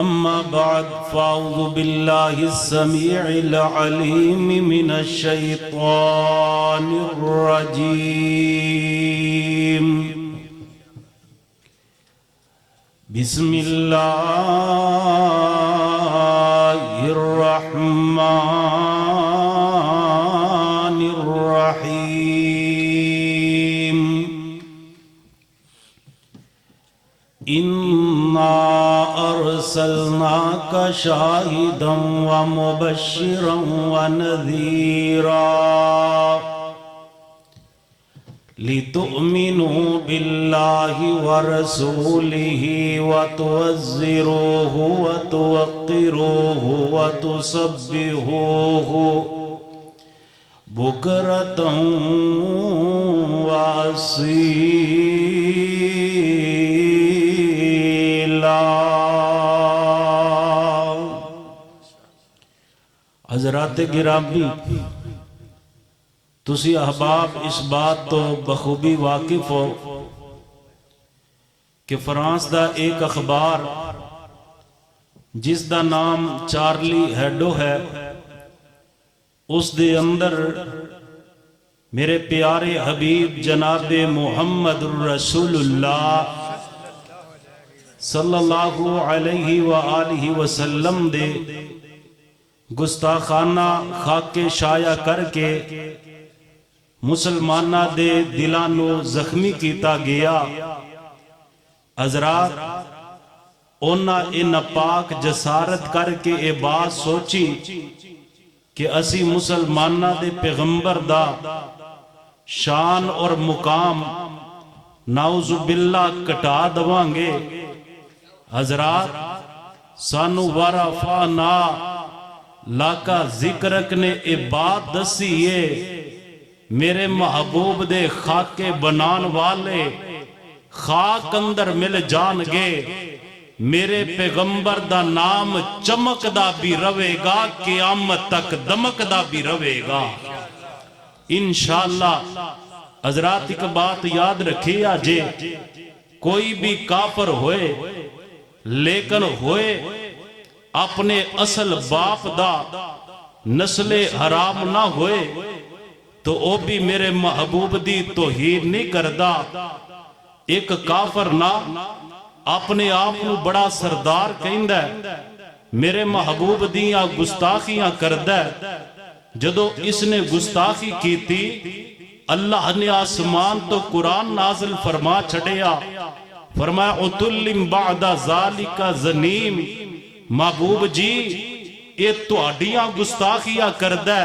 अम्मा बाद फ़अऊज़ु बिल्लाहि अस्समीइल अलीम मिनश शैतानिर रजीम। बिस्मिल्लाहिर रहमानिर रहीम। इन्ना अर्सलनाका शाहिदन व मुबश्शिरन व नज़ीरा लितुअमिनू बिल्लाहि व रसूलिहि व तुअज़्ज़िरूहु व तुवक्किरूहु व तुसब्बिहूहु बुकरतन व असीला। हज़रात गिरामी, तुसी अहबाब इस बात तो बखूबी वाकिफ हो कि फ्रांस का एक अखबार जिसका नाम चार्ली हेडो है, उस दे अंदर मेरे प्यारे हबीब जनाबे मुहम्मद रसूलुल्लाह सल्लल्लाहु अलैहि व आलिहि वसल्लम दे गुस्ताखाना खाके शाया करके मुसलमाना दे दिलां नू जख्मी किया गया। हज़रात, उन्हां ए नापाक जसारत करके ये बात सोची कि असी मुसलमाना दे पैगंबर दा शान और मुकाम नाउजुबिल्ला कटा दवांगे। हज़रात, सानू वरफाना लाका जिक्रक ने ये बात दसी है, मेरे महबूब दे खाके बनान वाले खाक अंदर मिल जाणगे। मेरे पैगंबर दा नाम चमकदा भी रहेगा, क़यामत तक दमकदा भी रहेगा इंशाअल्लाह। हज़रात, एक बात याद रखिए, जे कोई भी काफर होए लेकिन होए अपने असल बाप दा नस्ले हराम ना होए तो वो भी मेरे महबूब दी तौहीन नहीं करदा। एक काफर ना अपने आप को बड़ा सरदार कहंदा, मेरे महबूब दियां गुस्ताखियां करदा। जदों इसने गुस्ताखी की थी, अल्लाह ने आसमान तो कुरान नाज़िल फरमा छड़िया, फरमाया उतुल्लिम बादा ज़ालिका ज़नीम। महबूब जी, ये तुहाडियां गुस्ताखियां करदा,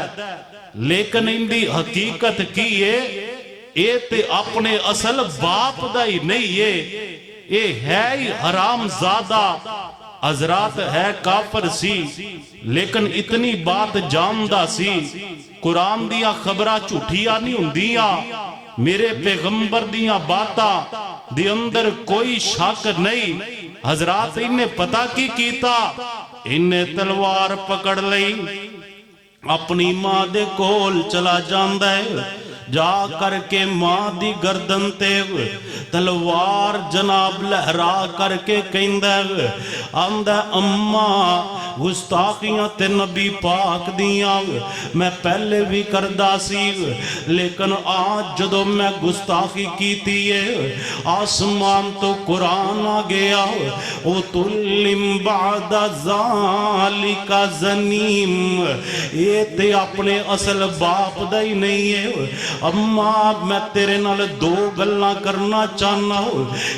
लेकिन इनकी हकीकत की है, ये ते अपने असल बाप दा ही नहीं है, ये है ही हराम ज़ादा। हज़रात, है काफर सी लेकिन इतनी बात जानदा सी, कुरान दिया खबरां झूठियां नहीं हुंदियां, मेरे पैगंबर दिया बातां दे अंदर कोई शक नहीं। हज़रात, इन्हें पता की कीता, इन्हें तलवार पकड़ लई, अपनी मां दे कोल चला जांदा है, जा करके मां दी गर्दन ते तलवार जनाब लहरा करके कहंदा, आंदा अम्मा गुस्ताखियां ते नबी पाक दियां मैं पहले भी करदा सी, लेकिन आज जदों मैं गुस्ताखी कीती है, आसमान तो कुरान आ गया, ओ तुल्लिम बादा ज़ालिका ज़नीम। ये ते अपने असल बाप दा ही नहीं है। अम्मा, मैं तेरे नाल दो गल्लां करना चाहना,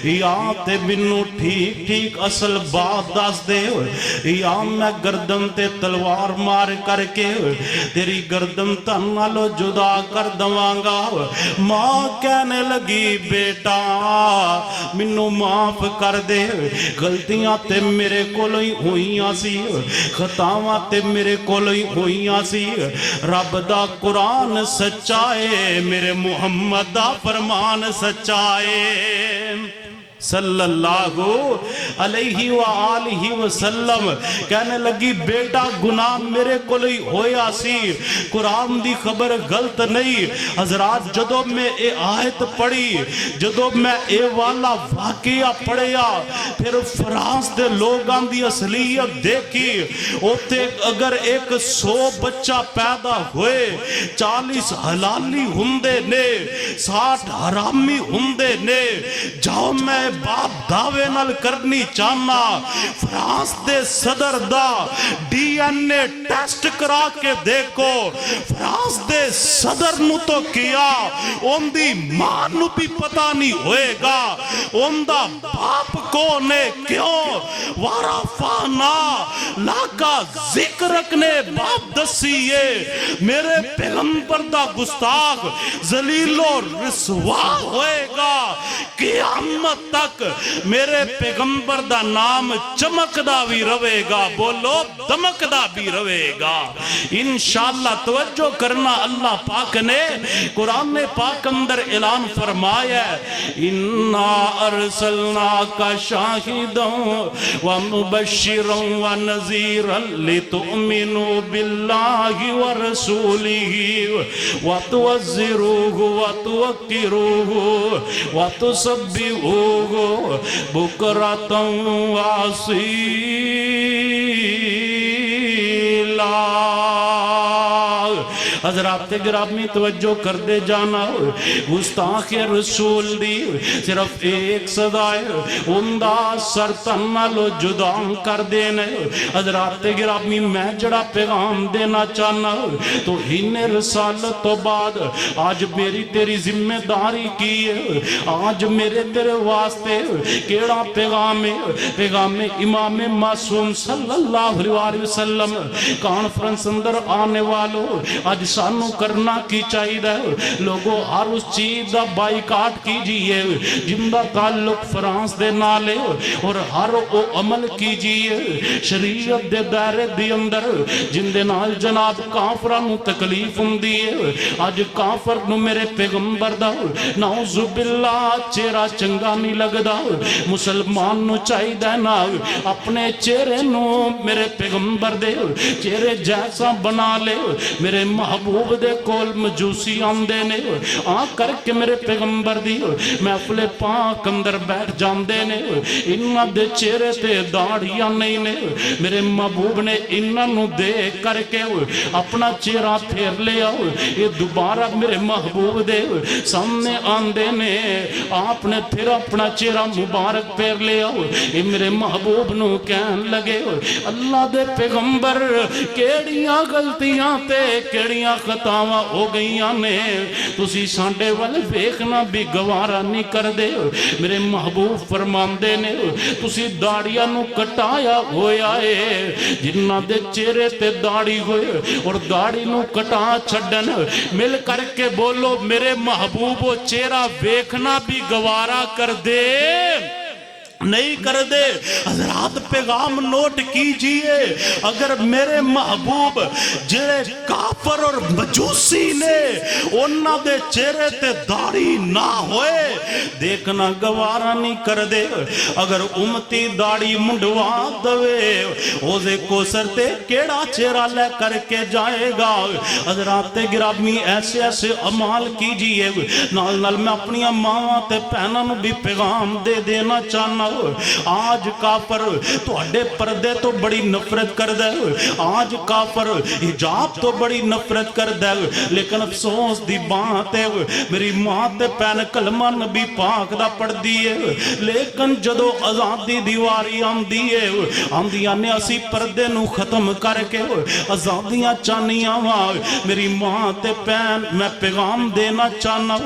या ते मैनू ठीक ठीक असल बात दस दे, या मैं गर्दन ते तलवार मार करके तेरी गर्दन तन नालों जुदा कर दवांगा। मां कहने लगी, बेटा मैनू माफ कर दे, गलतियां ते मेरे कोलों ही होईयां सी, खतावां ते मेरे कोलों ही होईयां सी। रब दा कुरान सच्चा है, मेरे मुहम्मद दा फरमान सच्चा है। सल्लल्लाहु अलैहि व आलिहि वसल्लम कहने लगी बेटा गुनाह मेरे को ही होया सी, कुरान दी खबर गलत नहीं। हजरात जदों मैं ये आयत पढ़ी, जदों मैं ये वाला वाकया पढ़िया, फिर फ्रांस दे लोगां दी असलियत देखी। उते अगर 100 बच्चा पैदा होए, 40 हलाली हुंदे ने, 60 हरामी हुंदे ने। जाओ मैं बाप दावे नाल करनी चाहना, फ्रांस दे सदर दा DNA टेस्ट करा के देखो। फ्रांस दे सदर नु तो किया, उनदी मां नु भी पता नहीं होएगा उनदा बाप कौन है। क्यों वारा फाना लाका जिक्र ने बाप दसीए, मेरे पैगंबर दा गुस्ताख जलीलो रिसवा होएगा। क़यामत तक मेरे पैगंबर दा नाम चमकदा भी रहेगा, बोलो दमकदा भी रहेगा इंशाअल्लाह। तवज्जो करना, अल्लाह पाक ने कुरान पाक अंदर ऐलान फरमाया, इन्ना अरसलना का शाहिदन व मुबश्शिरन व नज़ीरन लितुमिनु बिल्लाहि व रसूलिही व तुअज़्ज़िरूहु व तुवक्किरूहु व तुसब्बिहूहु बुकरतन व असीला। हजरात गिरामी तवज्जो कर दे जाना, गुस्ताख रसूल दी सिर्फ एक सदा है, उनदा सर तन नालों जुदा कर देने। हजरात गिरामी मैं जड़ा पैगाम देना चाहना, तो इन्हें रसालत तो बाद आज मेरी तेरी जिम्मेदारी की है। आज मेरे तेरे वास्ते केड़ा पैगाम है? पैगाम इमाम मासूम सल्लल्लाहु अलैहि वसल्लम कॉन्फ्रेंस अंदर आने वालों, आज सानू करना की चाहिए? लोगों हर उस चीज का बाइकाट कीजिए जिंदा ताल्लुक फ्रांस दे नाल है, और हर वो अमल कीजिए शरीयत दे दायरे दे अंदर जिंदे नाल जनाब काफरां नू तकलीफ हुंदी है। अज काफर नू मेरे पैगंबर दा नाउजुबिल्लाह चेहरा चंगा नहीं लगदा। मुसलमान नू चाहिए ना अपने चेहरे नू मेरे पैगंबर दे चेहरे जैसा बना ले। मेरे महबूब दे कोल मजूसी आंदे ने, आ करके मेरे पैगंबर दी महफिल पाक अंदर बैठ जांदे ने। इन्हां दे चेहरे ते दाढ़ियां नहीं ने। मेरे महबूब ने इन्हां नू देख करके अपना चेहरा फेर लिया। ये दोबारा मेरे महबूब दे सामने आंदे ने, आपने फिर अपना चेहरा मुबारक फेर लिया। ये मेरे महबूब नू कहन लगे, अल्लाह दे पैगंबर केड़ियां गलतियां ते केड़ियां खतावां हो गई ने, तुसी सांडे वल वेखना भी गवारा नहीं करदे। मेरे महबूब फरमांदे ने, तुसी दाड़ियां नू कटाया होया है। जिन्हां दे चेहरे ते दाड़ी होए और दाड़ी नू कटा छड्डन, मिल करके बोलो मेरे महबूब वो चेहरा वेखना भी गवारा कर दे नहीं कर दे। हजरात पैगाम नोट कीजिए, अगर मेरे महबूब जेड़े काफर और मजूसी ने उन्हां दे चेहरे ते दाढ़ी ना होए देखना गवारा नहीं कर दे। अगर उम्मती दाढ़ी मुंडवा दवे ओदे कोसर ते केड़ा चेहरा ले करके जाएगा। हजरात गिरामी ऐसे ऐसे अमाल कीजिए। नाल नाल मैं अपनी मावां ते भैनां नूं भी पैगाम दे देना चाहना। आज काफर तुहाडे पर्दे तो बड़ी नफरत करदा है, आज काफर हिजाब तो बड़ी नफरत करदा है। लेकिन अफसोस दी बात है मेरी मां ते भैन कलमा नबी पाक दा पढ़दी है, लेकिन जदों आजादी दी वारी आंदी है आंदियां ने असी पर्दे नू खत्म करके आजादियां चाहनियां वा। मेरी मां ते भैन मैं पैगाम देना चाहना,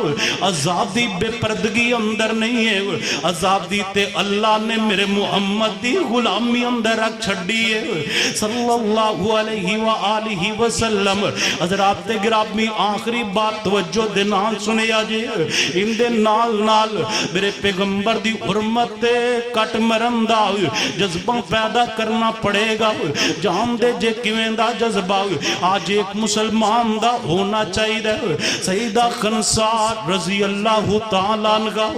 आजादी बेपर्दगी अंदर नहीं है, आजादी ते अल्लाह ने मेरे मुहम्मद दी गुलामी अंदर रख छड़ी है सल्लल्लाहु अलैहि व आलिहि वसल्लम। हज़रात गिरामी आखिरी बात तवज्जो दे नाल सुनिया जे, इंदे नाल नाल मेरे पैगंबर दी हुरमत ते कट मरन दा जज्बा पैदा करना पड़ेगा। जान दे जे किवें दा जज्बा आज एक मुसलमान दा होना चाहिए। सईदा खंसार रजी अल्लाह तआला अन्हा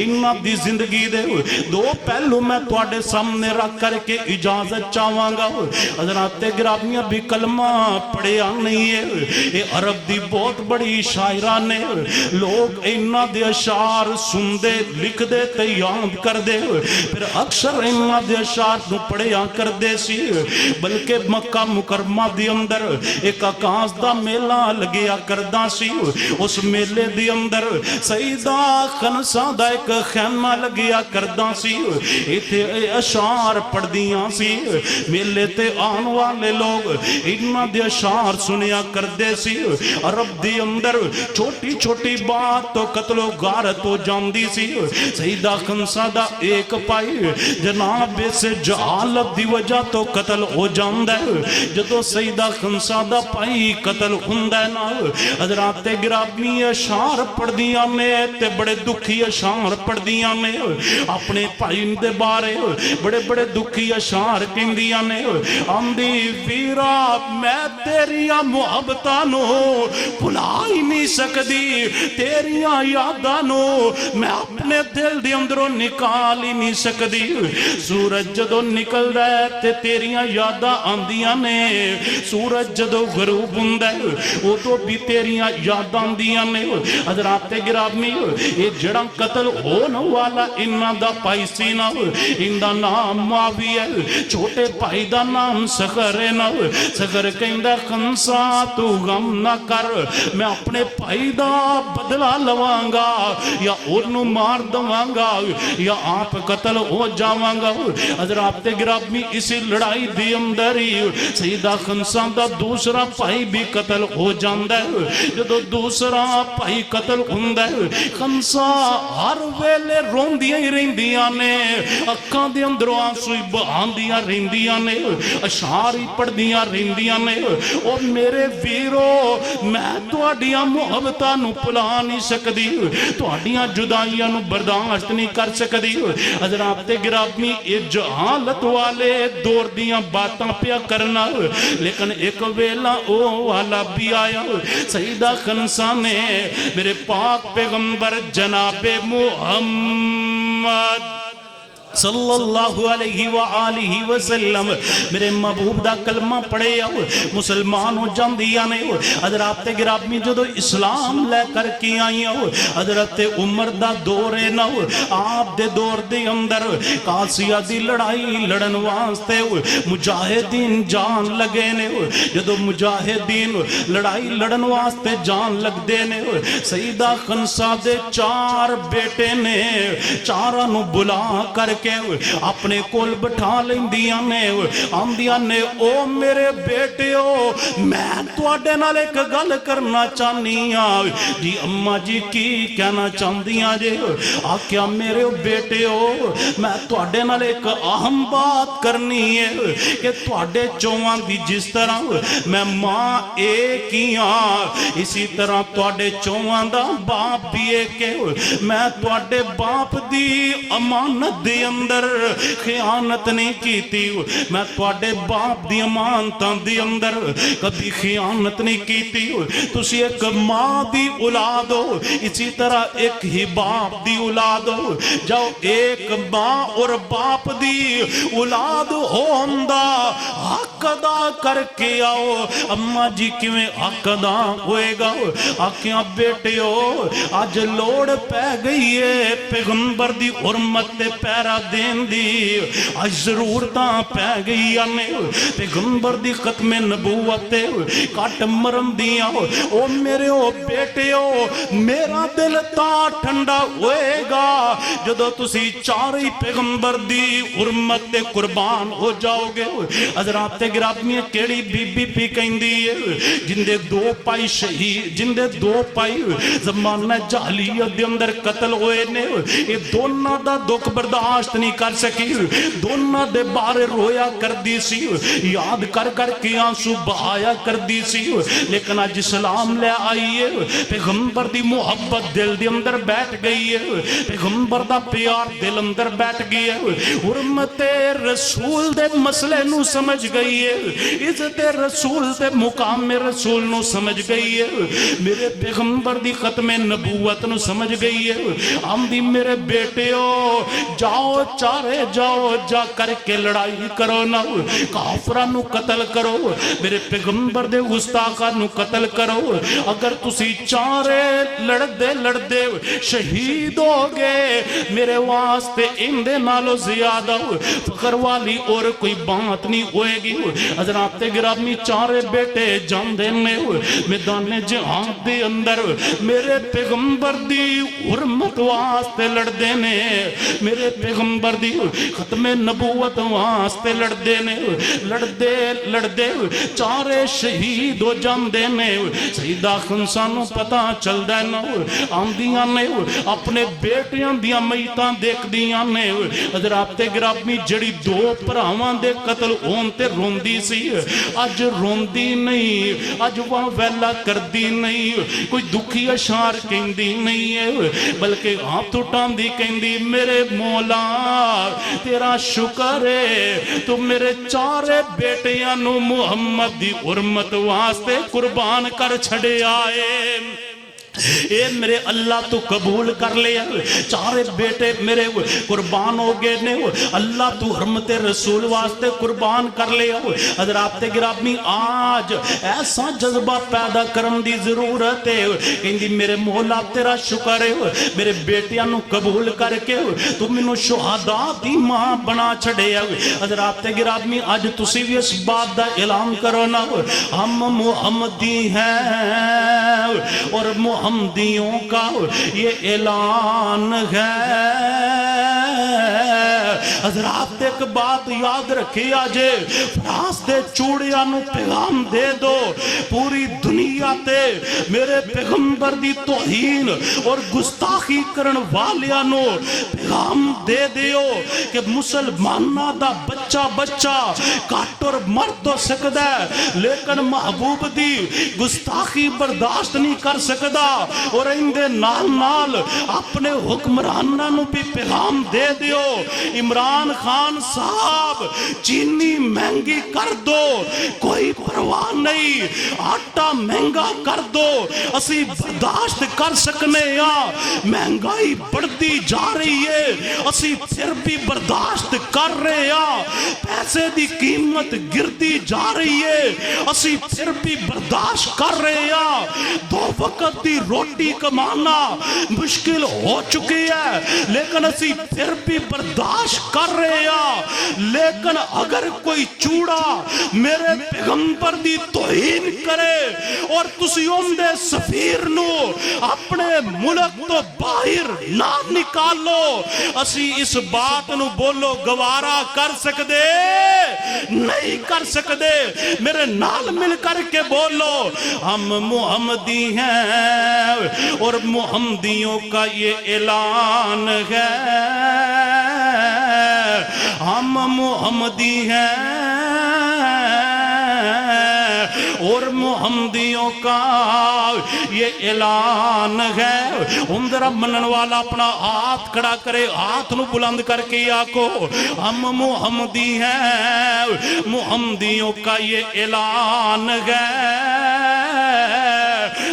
इन्हां दी जिंदगी दे दो पहलू मैं तुहाडे सामने रख करके इजाजत चाहांगा। हज़रात गिरामियां भी कलमा पढ़िया नहीं है, ये अरब दी बहुत बड़ी शायरा ने। लोग इन्हां दे अशार सुनदे लिखदे ते याद करदे, फिर अक्सर इन्हां दे अशार नूं पढ़िया करदे सी। बल्कि मक्का मुकरमा दे अंदर एक आकाश दा मेला लगया करदा सी। उस मेले दे अंदर सईदा खनसा दा एक खैमा लगया करदा सी। इथे अशार पढ़दियां सी, मेले ते आन वाले लोग इन्हां दे अशार सुनिया करदे सी। अरब दे अंदर छोटी छोटी बात तो कत्लो गारत हो जाती सी। सईदा खनसा दा एक भाई जनाब से जहालत दी वजह तो कतल हो जाता है। जदों सईदा खनसा दा भाई कतल हुंदा है ना, हज़रात गिरामी अशार पढ़दियां ने ते बड़े दुखी अशार पढ़दियां ने। अपने भाई दे बारे बड़े बड़े दुखी अशार कहंदियां ने। आंदी वीरा मैं तेरिया मुहब्बतां नूं भुला ही नहीं सकदी, तेरिया यादां नूं मैं अपने दिल दे अंदरों निकाल ही नहीं सकदी। सूरज जदों निकलदा है ते तेरिया यादां आंदियां ने, सूरज जदों गरूब हुंदा है उदों भी तेरिया यादां आंदियां ने। हज़रात गिरामी ये जड़ा कतल होने वाला इन्हां दा भाई सी ना, इंदा नाम मुआविया है, छोटे भाई दा नाम सखर है ना। सखर कहंदा खंसा तू गम ना कर, मैं अपने भाई दा बदला लवांगा या उन्होंने मार दवांगा या आप कतल हो जावांगा। हज़रात गिरामी इसी लड़ाई दे अंदर ही सईदा खंसा दा दूसरा भाई भी कतल हो जाता है। जदों दूसरा भाई कतल हुंदा है खंसा हर वेले रोंदियां ही रहिंदियां ने, अखां दे अंदरों आंसू बहांदियां रहिंदियां ने, अशार ही पढ़दियां रहिंदियां ने। ओ मेरे वीरो मैं तुहाडियां मुहब्बतां नूं भुला नहीं सकदी, तुहाडियां जुदाइयां नूं बर्दाश्त नहीं कर सकदी। हज़रात गिरामी ये जहालत वाले दौर दियां बातां पिया करना, लेकिन एक वेला ओ वाला भी आया। सईदा खनसा ने मेरे पाक पैगंबर जनाबे मुहम्मद सल्लल्लाहु अलैहि व आलिहि वसल्लम मेरे महबूब दा कलमा पढ़े आओ मुसलमान हो जांदियां ने। हज़रात गिरामी जदों इस्लाम लै करके आई हो, हज़रत उमर दा दौर है ना, आप दे दौर दे अंदर कासिया दी लड़ाई लड़न वास्ते मुजाहिदीन जान लगे ने। जदों मुजाहिदीन लड़ाई लड़न वास्ते जान लगदे ने, सईदा खनसा दे चार बेटे ने, चारां नूं बुला कर अपने कोल बिठा लेंदियां ने। आंदियां ने ओ मेरे बेटियो मैं तुहाडे नाल एक गल करना चाहनी हां जी। अम्मा जी की कहना चाहदियां जे? आख्या मेरे बेटियो मैं तुहाडे नाल एक अहम बात करनी है कि तुहाडे चौवां दी जिस तरह मैं मां एक ही हां, इसी तरह तुहाडे चौवां दा बाप भी एक है। मैं तुहाडे बाप दी अमानत दे अंदर खियानत नहीं कीती, मैं तुहाडे बाप दी अमानतां दे अंदर कभी खियानत नहीं कीती। तुसी एक मां दी औलाद हो, इसी तरह एक ही बाप दी औलाद हो। जाओ एक मां और बाप दी औलाद होंदा हक अदा करके आओ। अम्मा जी किवें हक अदा होएगा? आख्या बेटियो अज लोड़ पै गई है पैगंबर दी हुरमत ते पैरा देन दी, अज जरूरतां पै गई ने पैगंबर दी खत्मे नबूवत कट मरन दियां। ओ मेरे ओ बेटियो मेरा दिल तां ठंडा होएगा जदों तुसी चार ही पैगंबर दी हुरमत ते कुर्बान हो जाओगे। हज़रात गिरामी केड़ी बीबी पी कहंदी है जिंदे दो भाई शहीद, जिंदे दो भाई जमाना जाहलियत दे अंदर कतल होए ने, ये दोनों दा दुख बर्दाश्त समाप्त नहीं कर सकी, दोनों दे बारे रोया कर दी सी, याद कर कर के आंसू बहाया कर दी सी। लेकिन अज इस्लाम ले आई है, पैगंबर दी मुहब्बत दिल दे अंदर बैठ गई है, पैगंबर दा प्यार दिल अंदर बैठ गया है, हुर्मते रसूल दे मसले नू समझ गई है, इज्जत रसूल दे मुकाम रसूल नू समझ गई है, मेरे पैगंबर दी खत्मे नबूवत नू समझ गई है। आंदी मेरे बेटियो जाओ चारे जाओ, जा करके लड़ाई करो ना, काफरा नू कतल करो, मेरे पैगंबर दे गुस्ताखा नू कतल करो। अगर तुसी चारे लड़दे लड़दे शहीद हो गए, मेरे वास्ते इंदे नालों ज्यादा फखर वाली और कोई बात नहीं होएगी। हज़रात गिरामी चारे बेटे जांदे ने मैदान जहां दे अंदर, मेरे पैगंबर दी हुर्मत वास्ते लड़दे ने, मेरे पैगंबर दी खत्मे नबूवत वास्ते लड़दे ने, लड़दे लड़दे चारे शहीद हो जांदे ने। सईदा खंसा नू पता चलदा ना, आंदियां ने अपने बेटियां दियां मईतां देखदियां ने। हज़रात गिरामी जड़ी दो भरावां दे कतल होण ते रोंदी सी, अज रोंदी नहीं, अज वह वैला करदी नहीं, कोई दुखी अशार कहंदी नहीं है, बल्कि हाथ उठांदी कहंदी मेरे मौला तेरा शुक्र है, तू मेरे चारे बेटियां नू मुहम्मद दी हुर्मत वास्ते कुर्बान कर छड़िया है। ए मेरे अल्लाह तू कबूल कर ले, चारे बेटे मेरे कुर्बान हो गए ने, अल्लाह तू हुर्मत रसूल वास्ते कुर्बान कर ले। हज़रात गिरामी आज ऐसा जज्बा पैदा करने की जरूरत है, कहंदी मेरे मौला तेरा शुक्र है, मेरे बेटियां नू कबूल करके तू मैनू शुहदा दी मां बना छड़िया। हज़रात गिरामी अज तुसी भी इस बात का ऐलान करो ना, हम मुहम्मदी हैं और मुहम्मदियों का ये ऐलान है। हज़रात एक बात याद रखी आज, फ्रांस दे चूड़ियां नू पैगाम दे दो, पूरी दुनिया ते मेरे पैगंबर दी तौहीन और गुस्ताखी करन वालियां नू पैगाम दे दियो कि मुसलमाना दा बच्चा बच्चा घट और मर तो सकदा है, लेकिन महबूब दी गुस्ताखी बर्दाश्त नहीं कर सकदा। और इंदे नाल नाल अपने हुक्मराना नू भी पैगाम दे दियो, इमरान खान साहब चीनी महंगी कर दो, कोई परवाह नहीं, आटा महंगा कर दो, असी बर्दाश्त कर सकने या, महंगाई बढ़ती जा रही है असी फिर भी बर्दाश्त कर रहे हैं, पैसे की कीमत गिरती जा रही है असी फिर भी बर्दाश्त कर रहे हैं, दो वक्त की रोटी कमाना मुश्किल हो चुकी है लेकिन असी फिर भी बर्दाश्त कर रहे हैं। लेकिन अगर कोई चूड़ा मेरे पैगंबर दी तौहीन करे और तुसी उनदे सफीर नू अपने मुल्क तो बाहर ना निकालो, असी इस बात नू बोलो गवारा कर सकदे नहीं कर सकदे, मेरे नाल मिल करके बोलो हम मुहम्मदी हैं और मुहम्मदियों का ये ऐलान है, हम मुहम्मदी हैं और मुहम्मदियों का ये ऐलान है। हम जरा मनन वाला अपना हाथ खड़ा करे, हाथ नु बुलंद करके आको हम मुहम्मदी हैं, मुहम्मदियों का ये ऐलान है।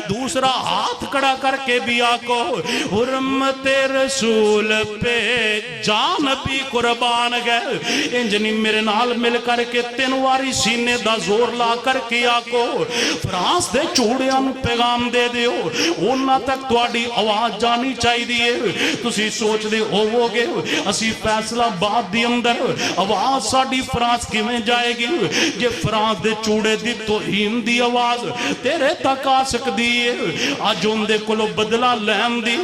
दूसरा हाथ खड़ा करके भी आको हुर्मते रसूल पे जान भी कुर्बान गए। इंज नहीं मेरे नाल मिल करके 3 वारी सीने दा जोर ला करके आको फ्रांस दे चूड़ियां नू पैगाम दे दियो, उन्हां तक तुहाडी आवाज जानी चाहिए। तुसी सोचदे होवोगे असी फैसलाबाद दे अंदर आवाज साडी फ्रांस किवें जाएगी जे फ्रांस दे चूड़े दी तौहीन दी आवाज तेरे तक आ सकदी है। अज उनदे कोलों बदला लैन दी,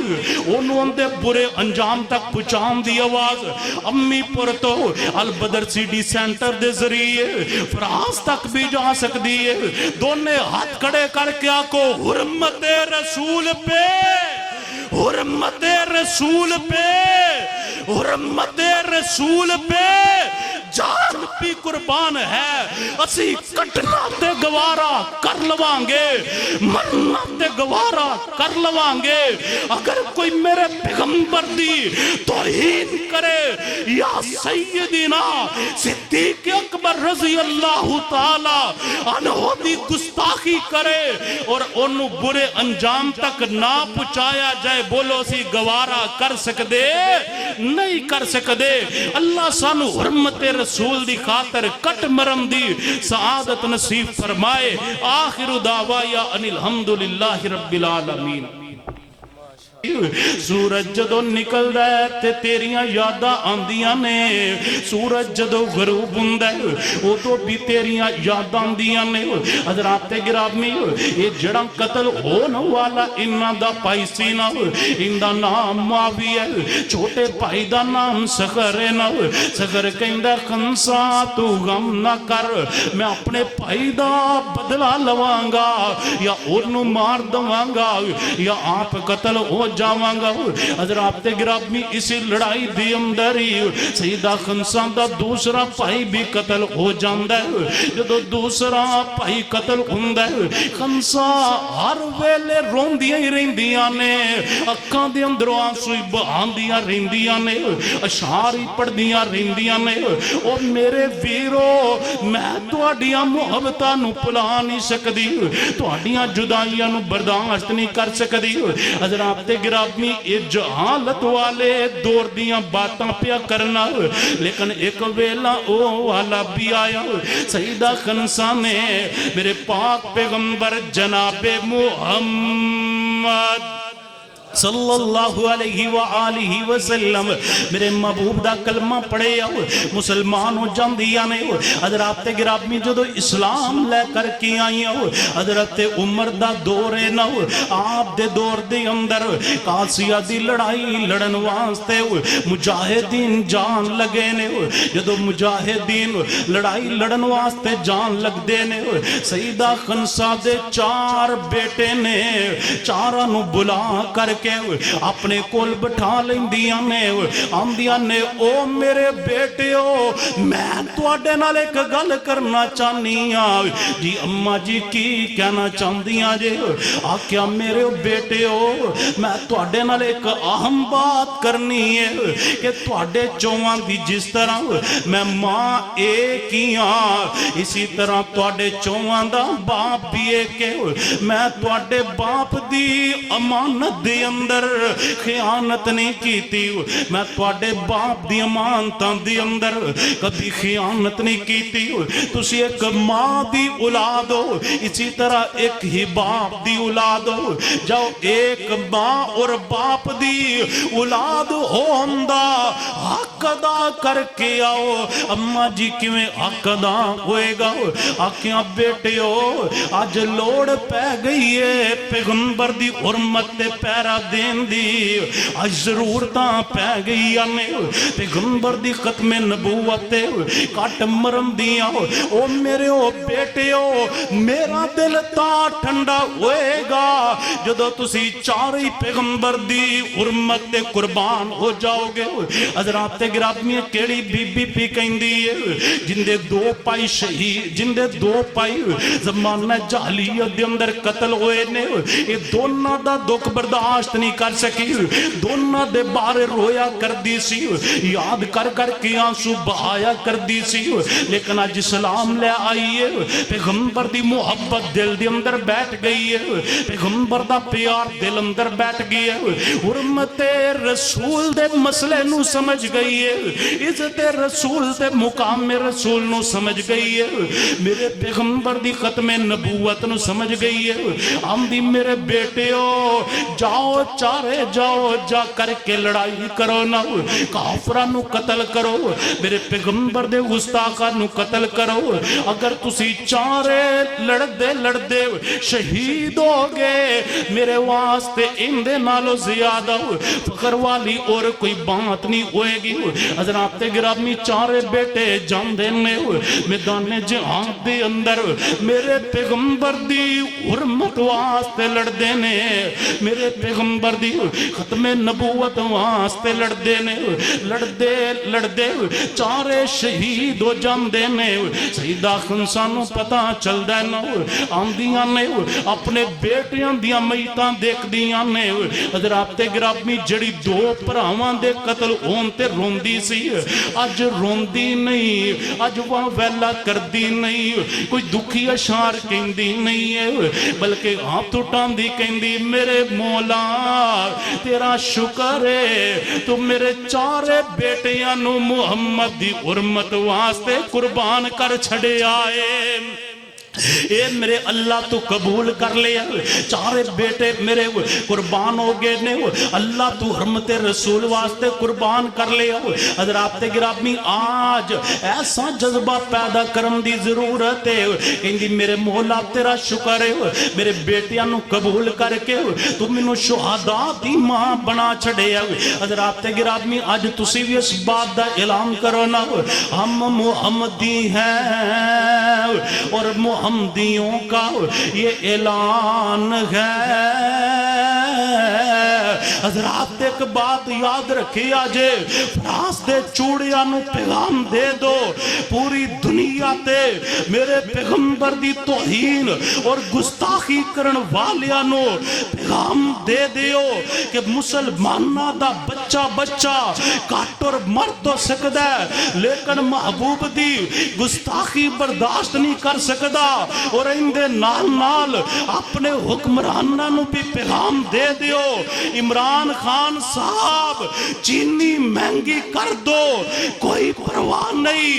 उन्होंने उनदे बुरे अंजाम तक पहुंचाने दी आवाज अम्मीपुर तो अल बदर सिटी सेंटर दे जरिए फ्रांस तक भी जा सकती है। दोने हाथ खड़े करके आको हुर्मते रसूल पे हुर्मते रसूल पे, हुर्मते रसूल पे जान भी कुर्बान है। असी कटना ते गवारा कर लवांगे, मरना ते गवारा कर लवांगे। अगर कोई मेरे पैगंबर दी तौहीन करे या सैयदना सिद्दीक अकबर रज़ी अल्लाह तआला अन्हु दी गुस्ताखी करे और ओनू बुरे अंजाम तक ना पहुंचाया जाए, बोलो असी गवारा कर सकदे नहीं कर सकदे। अल्लाह सानू हुर्मते रसूल दी खातर कट मरम दी सआदत नसीब फरमाए। आखिरु दावाया अनिल हम्दुलिल्लाहि रब्बिल आलमीन। सूरज जदों निकलदा है ते तेरियां यादां आंदियां ने, सूरज जदों गरूब हुंदा है उदों भी तेरियां यादां आंदियां ने। हज़रात गिरामी ये जड़ा कतल होने वाला इन्हां दा भाई सी ना, इंदा नाम मुआविया, छोटे भाई दा नाम सगर है ना। सगर कहंदा खंसा तू गम ना कर, मैं अपने भाई दा बदला लवांगा या ओनू मार दवांगा या आप कतल हो जावांगा। हज़रात गिरामी इसी लड़ाई दी अंदर ही सईदा खंसा दा दूसरा भाई भी कतल हो जाता है। जदों दूसरा भाई कतल हुंदा है खंसा हर वेले रोंदियां ही रहिंदियां ने, अखां दे अंदरों आंसू बहांदियां रहिंदियां ने, अशार ही पढ़दियां रहिंदियां ने। ओ मेरे वीरो मैं तुहाडियां मुहब्बतां नूं भुला नहीं सकदी, तुहाडियां जुदाइयां नूं बर्दाश्त नहीं कर सकदी। हज़रात गिरामी ये जहालत वाले दौर दियां बातां पिया करना, लेकिन एक वेला ओ वाला भी आया। सईदा खंसा ने मेरे पाक पैगंबर जनाबे मुहम्मद सल्लल्लाहु अलैहि व आलिहि वसल्लम मेरे महबूब दा कलमा पढ़े मुसलमान हो जांदियां ने। हज़रात गिरामी जदों इस्लाम लेकर के आई हज़रत उमर दा दौर है ना, आप दे दौर दे अंदर कासिया दी लड़ाई लड़न वास्ते मुजाहिदीन जान लगे ने। जदों मुजाहिदीन लड़ाई लड़न वास्ते जान लगदे ने, सईदा खंसा दे चार बेटे ने, चारां नूं बुला कर अपने कोल बिठा लेंदियां ने, आंदियां ने ओ मेरे बेटियो मैं तुहाडे नाल एक गल करना चाहनी हां जी। अम्मा जी की कहना चाहदियां जे? आख्या मेरे बेटियो मैं तुहाडे नाल एक अहम बात करनी है कि तुहाडे चौवां दी जिस तरह मैं मां एक ही हां, इसी तरह तुहाडे चौवां दा बाप भी एक है। मैं तुहाडे बाप दी अमानत दे अंदर खियानत नहीं कीती, मैं तुहाडे बाप दी अमानतां दे अंदर कभी खियानत नहीं कीती। तुसी एक मां दी औलाद हो, इसी तरह एक ही बाप दी औलाद हो। जाओ एक मां और बाप दी औलाद होंदा हक अदा करके आओ। अम्मा जी किवें हक अदा होएगा? आख्या बेटियो अज लोड़ पै गई है पैगंबर दी हुर्मत ते पैरा देन दी, अज जरूरतां पै गई ने पैगंबर दी खत्मे नबूवत कट मरम दियां। ओ मेरे ओ बेटियो मेरा दिल तां ठंडा होएगा जदों तुसी चार ही पैगंबर दी हुर्मत ते कुर्बान हो जाओगे। हज़रात गिरामी केड़ी बीबी पी कहंदी है जिंदे दो भाई शहीद, जिंदे दो भाई जमाना जाहलियत दे अंदर कतल होए ने, ये दोनों दा दुख बर्दाश्त नहीं कर सकी, दोनों दे बारे रोया करदी सी, याद कर कर के आंसू बहाया करदी सी। लेकिन अज सलाम ले आई है, पैगंबर दी मुहब्बत दिल दे अंदर बैठ गई है, पैगंबर दा प्यार दिल अंदर बैठ गया है, हुर्मते रसूल दे मसले नू समझ गई है, इज्जत रसूल दे मुकाम रसूल नू समझ गई है, मेरे पैगंबर दी खत्मे नबूवत नू समझ गई है। आंदी मेरे बेटियो जाओ चारे जाओ, जा करके लड़ाई करो ना, काफरा नू कतल करो, मेरे पैगंबर दे गुस्ताखा नू कतल करो। अगर तुसी चारे लड़दे लड़दे शहीद हो गए मेरे वास्ते इंदे नालों ज्यादा फखर वाली और कोई बात नहीं होएगी। हज़रात गिरामी चारे बेटे जांदे ने मैदान जहां दे अंदर मेरे पैगंबर दी हुर्मत वास्ते लड़दे ने, मेरे पैगंबर पैगंबर दी खत्मे नबूवत वास्ते लड़दे ने, लड़दे लड़दे चारे शहीद हो जाते ने। सईदा खुंसा नूं पता चलदा न, आंदियां ने अपने बेटियां दियां मईतां देखदियां ने। हज़रात गिरामी जड़ी दो भरावां दे कतल होण ते रोंदी सी, अज रोंदी नहीं, अज वह वैला करदी नहीं, कोई दुखी अशार कहंदी नहीं है, बल्कि हाथ उठांदी कहंदी मेरे मौला तेरा शुक्र है तू मेरे चारे बेटियां नूं मुहम्मद दी उर्मत वास्ते कुर्बान कर छड़िया है। ए मेरे अल्लाह तू कबूल कर लिया, चारे बेटे मेरे कुर्बान हो गए ने, अल्लाह तू हरमते रसूल वास्ते कुर्बान कर लिया। हज़रात गिरामी आज ऐसा जज्बा पैदा करने की जरूरत है, कहंदी मेरे मौला तेरा शुक्र है मेरे बेटियां नू कबूल करके तू मैनू शुहदा दी मां बना छड़िया। हज़रात गिरामी अज तुसी भी इस बात का ऐलान करो ना, हम मुहम्मदी हैं और मुहम्मदियों का ये ऐलान है। हज़रात एक बात याद रखी आजे, फ्रांस दे चूड़ियां नू पैगाम दे दो, पूरी दुनिया ते मेरे पैगंबर दी तौहीन और गुस्ताखी करन वालियां नू पैगाम दे दियो कि मुसलमाना दा बच्चा बच्चा घट और मर तो सकदा है लेकिन महबूब दी गुस्ताखी बर्दाश्त नहीं कर सकदा। और इनदे नाल नाल अपने हुक्मरानां नू भी पैगाम दे दियो, इमरान खान साहब चीनी महंगी कर दो कोई परवाह नहीं,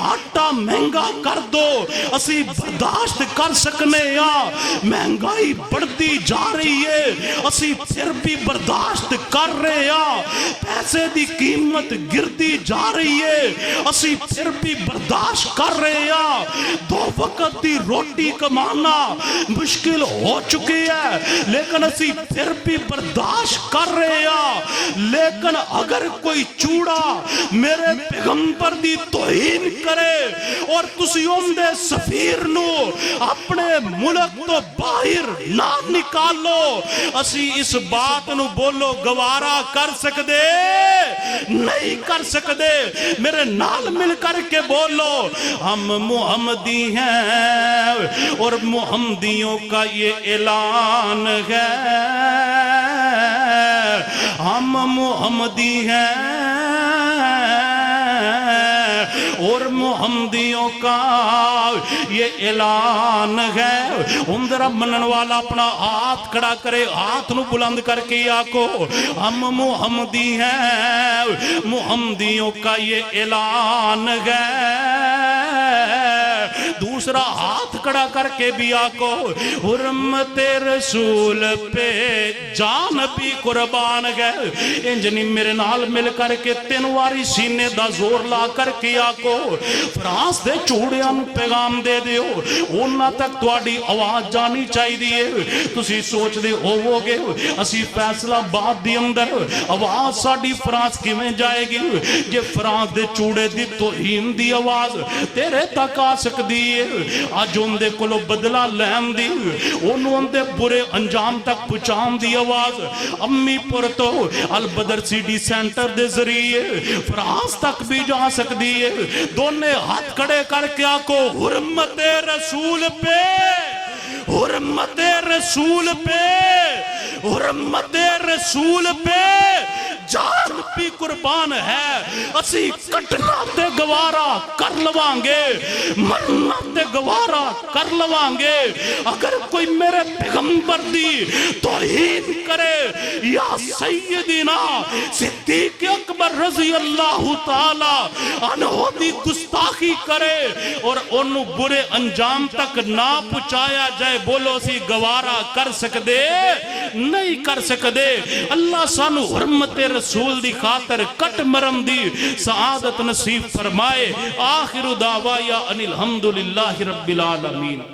आटा महंगा कर दो असी बर्दाश्त कर सकने या, महंगाई बढ़ती जा रही है असी फिर भी बर्दाश्त कर रहे हैं, पैसे की कीमत गिरती जा रही है असी फिर भी बर्दाश्त कर रहे हैं, दो वक्त की रोटी कमाना मुश्किल हो चुकी है लेकिन असी फिर भी बर्दाश्त कर रहे हैं। लेकिन अगर कोई चूड़ा मेरे पैगंबर दी तौहीन करे और तुसी उनदे सफीर नू अपने मुल्क तो बाहर ना निकालो, असी इस बात नू बोलो गवारा कर सकदे नहीं कर सकदे, मेरे नाल मिल करके बोलो हम मुहम्मदी हैं और मुहम्मदियों का ये ऐलान है, हम मुहम्मदी हैं और मुहम्मदियों का ये ऐलान है। उमदरा मनन वाला अपना हाथ खड़ा करे, हाथ नु बुलंद करके आको हम मुहम्मदी हैं, मुहम्मदियों का ये ऐलान है। दूसरा हाथ खड़ा करके भी आको हुर्मते रसूल पे जान भी कुर्बान गए, इंजनी मेरे नाल मिल करके 3 वारी सीने दा जोर ला करके आको फ्रांस दे चूड़ियां नू पैगाम दे दियो, उन्हां तक तुहाडी आवाज जानी चाहिए। तुसी सोचदे होवोगे असी फैसलाबाद दे अंदर आवाज साडी फ्रांस किवें जाएगी जे फ्रांस दे चूड़े दी तौहीन दी आवाज तेरे तक आ सकदी है। अज उनदे कोलों बदला लैन दी, उन्होंने उनदे बुरे अंजाम तक पहुंचाने दी आवाज अम्मीपुर तो अल बदर सिटी सेंटर दे जरिए फ्रांस तक भी जा सकती है। दोने हाथ खड़े करके आको हुर्मते रसूल पे, हुर्मते रसूल पे, हुर्मते रसूल पे जान भी कुर्बान है, असी कटना ते गवारा कर लवांगे, मरना ते गवारा कर लवांगे। अगर कोई मेरे पैगंबर दी तौहीन करे या सैयदना सिद्दीक अकबर रज़ी अल्लाह ताला अन्हु दी गुस्ताखी करे और उन्हें बुरे अंजाम तक ना पहुंचाया जाए, बोलो सी गवारा कर सकदे नहीं कर सकदे। अल्लाह सानू हुर्मते रसूल दी खातर कट मरन दी सआदत नसीब फरमाए। आखिरु दावा या अनिल हम्दुलिल्लाहि रब्बिल आलमीन।